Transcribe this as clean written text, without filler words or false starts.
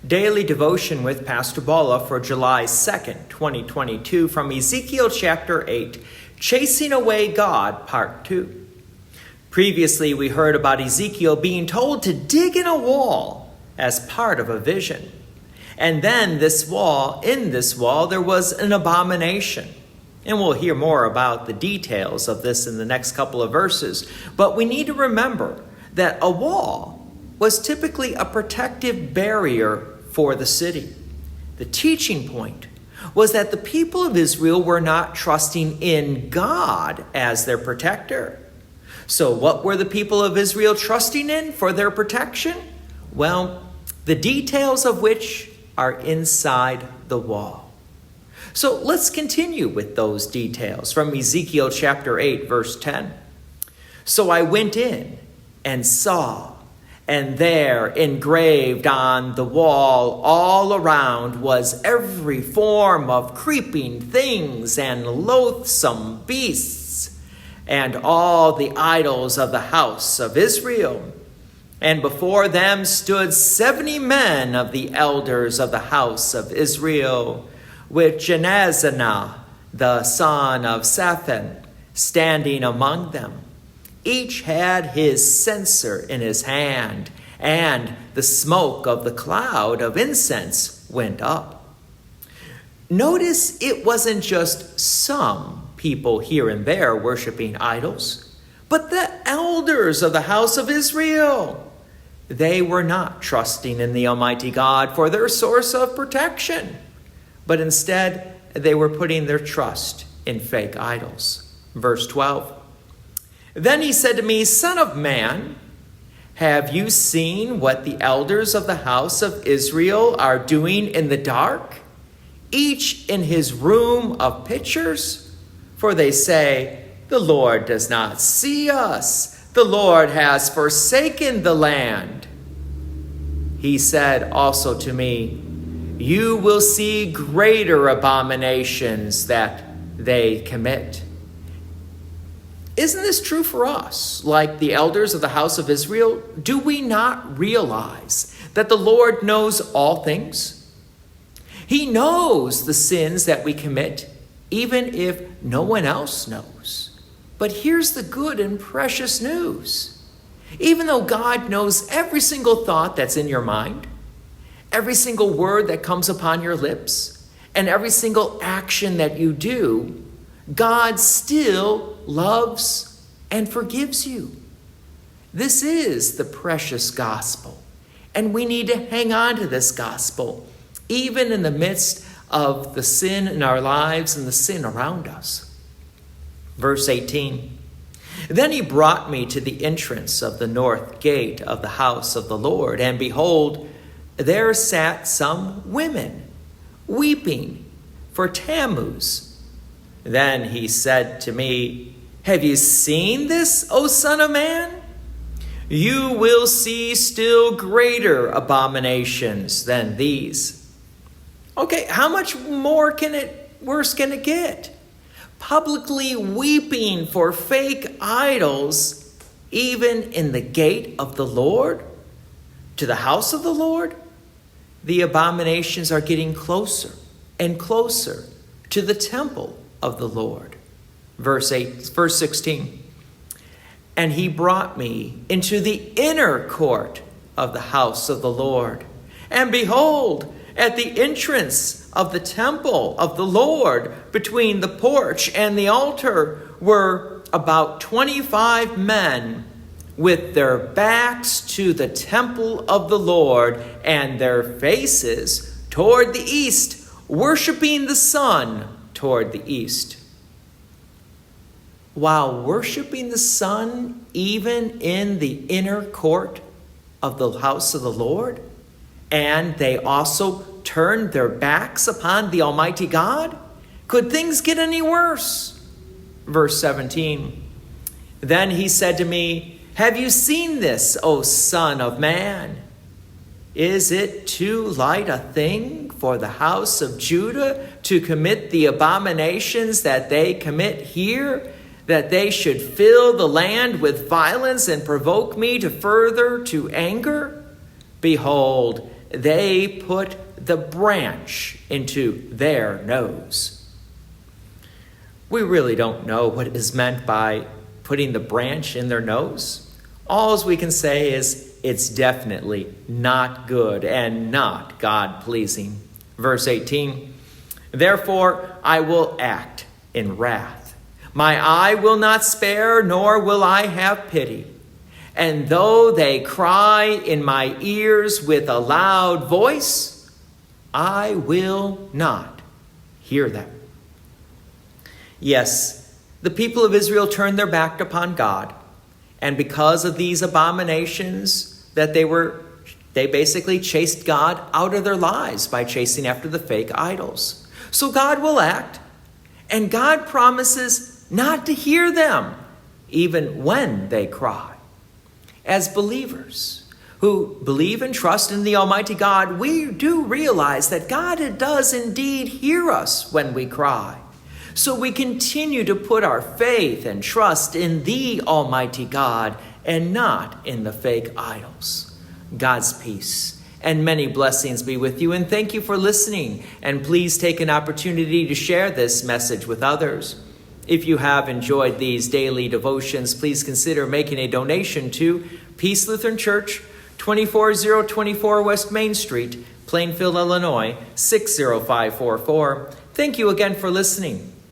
Daily Devotion with Pastor Balla for July 2nd, 2022 from Ezekiel chapter 8, Chasing Away God, Part 2. Previously, we heard about Ezekiel being told to dig in a wall as part of a vision. And then in this wall, there was an abomination. And we'll hear more about the details of this in the next couple of verses. But we need to remember that a wall was typically a protective barrier for the city. The teaching point was that the people of Israel were not trusting in God as their protector. So what were the people of Israel trusting in for their protection? Well, the details of which are inside the wall. So let's continue with those details from Ezekiel chapter 8, verse 10. So I went in and saw, and there, engraved on the wall all around, was every form of creeping things and loathsome beasts, and all the idols of the house of Israel. And before them stood 70 men of the elders of the house of Israel, with Jenazanah, the son of Shaphan, standing among them. Each had his censer in his hand, and the smoke of the cloud of incense went up. Notice it wasn't just some people here and there worshiping idols, but the elders of the house of Israel. They were not trusting in the Almighty God for their source of protection, but instead they were putting their trust in fake idols. Verse 12. Then he said to me, Son of man, have you seen what the elders of the house of Israel are doing in the dark, each in his room of pictures? For they say, the Lord does not see us. The Lord has forsaken the land. He said also to me, you will see greater abominations that they commit. Isn't this true for us? Like the elders of the house of Israel, do we not realize that the Lord knows all things? He knows the sins that we commit, even if no one else knows. But here's the good and precious news. Even though God knows every single thought that's in your mind, every single word that comes upon your lips, and every single action that you do, God still loves and forgives you. This is the precious gospel, and we need to hang on to this gospel, even in the midst of the sin in our lives and the sin around us. Verse 18, then he brought me to the entrance of the north gate of the house of the Lord, and behold, there sat some women, weeping for Tammuz. Then he said to me, have you seen this, O son of man? You will see still greater abominations than these. Okay, how much worse can it get? Publicly weeping for fake idols, even in the gate of the Lord, to the house of the Lord? The abominations are getting closer and closer to the temple of the Lord. Verse 16. And he brought me into the inner court of the house of the Lord. And behold, at the entrance of the temple of the Lord, between the porch and the altar, were about 25 men with their backs to the temple of the Lord and their faces toward the east, worshiping the sun toward the east. While worshiping the sun even in the inner court of the house of the Lord, and they also turned their backs upon the Almighty God? Could things get any worse? Verse 17, then he said to me, have you seen this, O son of man? Is it too light a thing for the house of Judah to commit the abominations that they commit here, that they should fill the land with violence and provoke me to further to anger? Behold, they put the branch into their nose. We really don't know what is meant by putting the branch in their nose. All we can say is it's definitely not good and not God-pleasing. Verse 18, therefore I will act in wrath. My eye will not spare, nor will I have pity. And though they cry in my ears with a loud voice, I will not hear them. Yes, the people of Israel turned their back upon God. And because of these abominations that they basically chased God out of their lives by chasing after the fake idols. So God will act, and God promises not to hear them, even when they cry. As believers who believe and trust in the Almighty God, we do realize that God does indeed hear us when we cry. So we continue to put our faith and trust in the Almighty God and not in the fake idols. God's peace and many blessings be with you, and thank you for listening. And please take an opportunity to share this message with others. If you have enjoyed these daily devotions, please consider making a donation to Peace Lutheran Church, 24024 West Main Street, Plainfield, Illinois, 60544. Thank you again for listening.